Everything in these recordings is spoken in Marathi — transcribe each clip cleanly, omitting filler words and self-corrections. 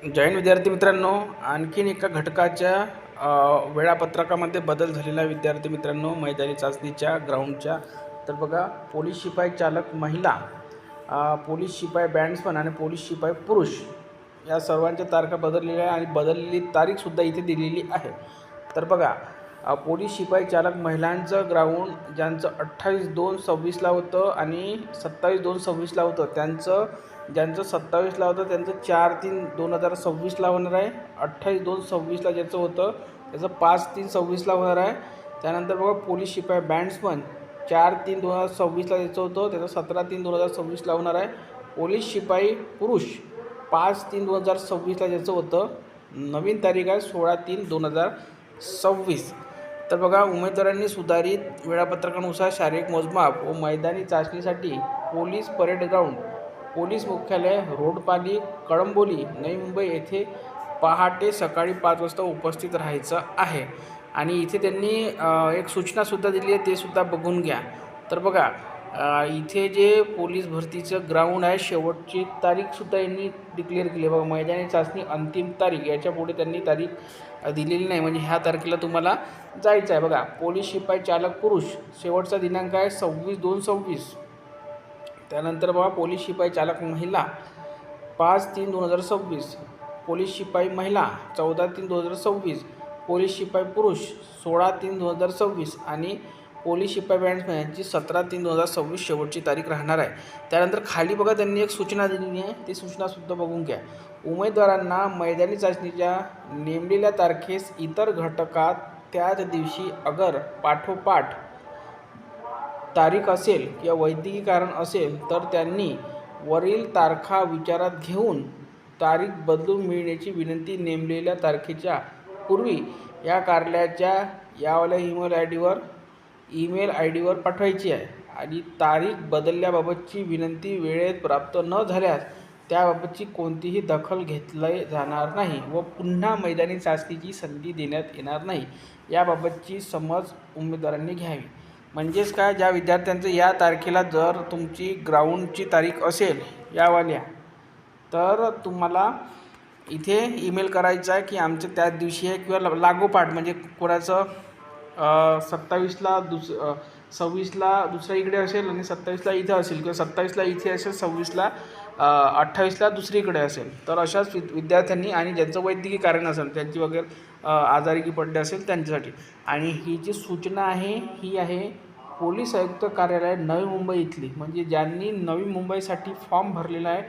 जय हिंद विद्यार्थी मित्रांनो, आणखीन एका घटकाच्या वेळापत्रकामध्ये बदल झालेला आहे विद्यार्थी मित्रांनो, मैदानी चाचणीच्या ग्राउंडच्या. तर बघा, पोलीस शिपाई चालक महिला, पोलीस शिपाई बँड्समन आणि पोलीस शिपाई पुरुष या सर्वांच्या तारखा बदललेल्या आहे आणि बदललेली तारीखसुद्धा इथे दिलेली आहे. तर बघा, पोलीस शिपाई चालक महिलांचं ग्राउंड ज्यांचं 28/2/26ला होतं आणि 27/2/26ला होतं, ज्यांचं 27ला होतं त्यांचं 4/3/2026ला होणार आहे. 28/2/26ला ज्याचं होतं त्याचं 5/3/26ला होणार आहे. त्यानंतर बघा, पोलीस शिपाई बँड्समन 4/3/2026ला ज्याचं होतं त्याचं 17/3/2026ला होणार आहे. पोलीस शिपाई पुरुष 5/3/2026ला ज्याचं होतं, नवीन तारीख आहे 16/3/2026. तर बघा, उमेदवारांनी सुधारित वेळापत्रकानुसार शारीरिक मोजमाप व मैदानी चाचणीसाठी पोलीस परेड ग्राउंड, पोलीस मुख्यालय, रोडपाली, कळंबोली, नवी मुंबई येथे पहाटे सकाळी 5 वाजता उपस्थित राहायचं आहे. आणि इथे त्यांनी एक सूचनासुद्धा दिली आहे, ते सुद्धा बघून घ्या. तर बघा, इथे जे पोलीस भरतीचं ग्राउंड आहे, शेवटची तारीखसुद्धा यांनी डिक्लेअर केली आहे. बघा, मैदानी चाचणी अंतिम तारीख, याच्यापुढे त्यांनी तारीख दिलेली नाही, म्हणजे ह्या तारखेला तुम्हाला जायचं आहे. बघा, पोलीस शिपाई चालक पुरुष शेवटचा दिनांक आहे 26/2/26. त्यानंतर बघा, पोलीस शिपाई चालक महिला 5/3/2026, पोलीस शिपाई महिला 14/3/2026, पोलीस शिपाई पुरुष 16/3/2026 आणि पोलीस शिपाई बँड्समॅन यांची 17/3/2026 शेवटची तारीख राहणार आहे. त्यानंतर खाली बघा, त्यांनी एक सूचना दिलेली आहे, ती सूचनासुद्धा बघून घ्या. उमेदवारांना मैदानी चाचणीच्या नेमलेल्या तारखेस इतर घटकात त्याच दिवशी अगर पाठोपाठ तारीख असेल किंवा वैद्यकीय कारण असेल तर त्यांनी वरील तारखा विचारात घेऊन तारीख बदलून मिळण्याची विनंती नेमलेल्या तारखेच्या पूर्वी या कार्यालयाच्या यावाल्या ईमेल आय डीवर पाठवायची आहे. आणि तारीख बदलल्याबाबतची विनंती वेळेत प्राप्त न झाल्यास त्याबाबतची कोणतीही दखल घेतली जाणार नाही व पुन्हा मैदानी चाचणीची संधी देण्यात येणार नाही, याबाबतची समज उमेदवारांनी घ्यावी. म्हणजेच काय, ज्या विद्यार्थ्यांचं या तारखेला जर तुमची ग्राउंडची तारीख असेल यावाल्या, तर तुम्हाला इथे ईमेल करायचा आहे की आमचं त्याच दिवशी आहे, किंवा लागोपाठ, म्हणजे कोणाचं 27ला 26ला दुसऱ्या इकडे असेल आणि 27ला इथे असेल, किंवा 27ला इथे असेल, 28ला दुसरीकडे असेल, तर अशाच विद्यार्थ्यांनी, आणि ज्यांचं वैद्यकीय कारण असेल, त्यांची वगैरे आजारी की पडले असेल त्यांच्यासाठी. आणि ही जी सूचना आहे ही आहे पोलीस आयुक्त कार्यालय नवी मुंबई इथली, म्हणजे ज्यांनी नवी मुंबईसाठी फॉर्म भरलेला आहे,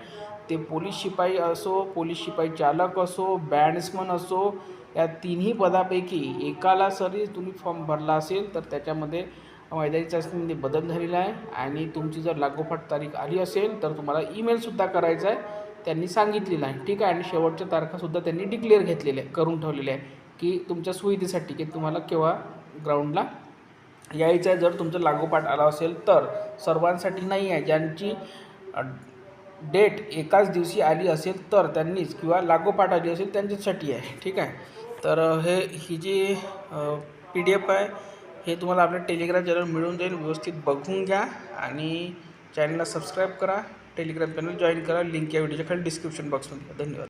ते पोलीस शिपाई असो, पोलीस शिपाई चालक असो, बँड्समन असो, या तिन्ही पदापैकी एकाला जरी तुम्ही फॉर्म भरला असेल तर त्याच्यामध्ये मैदानी चाचणीमध्ये बदल झालेला आहे. आणि तुमची जर लागोपाठ तारीख आली असेल तर तुम्हाला ईमेलसुद्धा करायचा आहे, त्यांनी सांगितलेलं आहे, ठीक आहे. आणि शेवटच्या तारखासुद्धा त्यांनी डिक्लेअर घेतलेल्या आहे, करून ठेवलेल्या आहे, की तुमच्या सुविधेसाठी की तुम्हाला केव्हा ग्राउंडला यायचं आहे. जर तुमचं लागोपाठ आला असेल तर, सर्वांसाठी नाही आहे. ज्यांची डेट एकाच दिवशी आली असेल तर त्यांनीच, किंवा लागोपाठ आली असेल त्यांच्यासाठी आहे, ठीक आहे. तर ही जी PDF आहे हे तुम्हाला आपल्या टेलिग्राम चॅनल मिळून जाईल. व्यवस्थित बघून घ्या आणि चॅनलला सबस्क्राईब करा, टेलिग्राम चॅनल जॉईन करा. लिंक या व्हिडिओच्या खाली डिस्क्रिप्शन बॉक्समध्ये. धन्यवाद.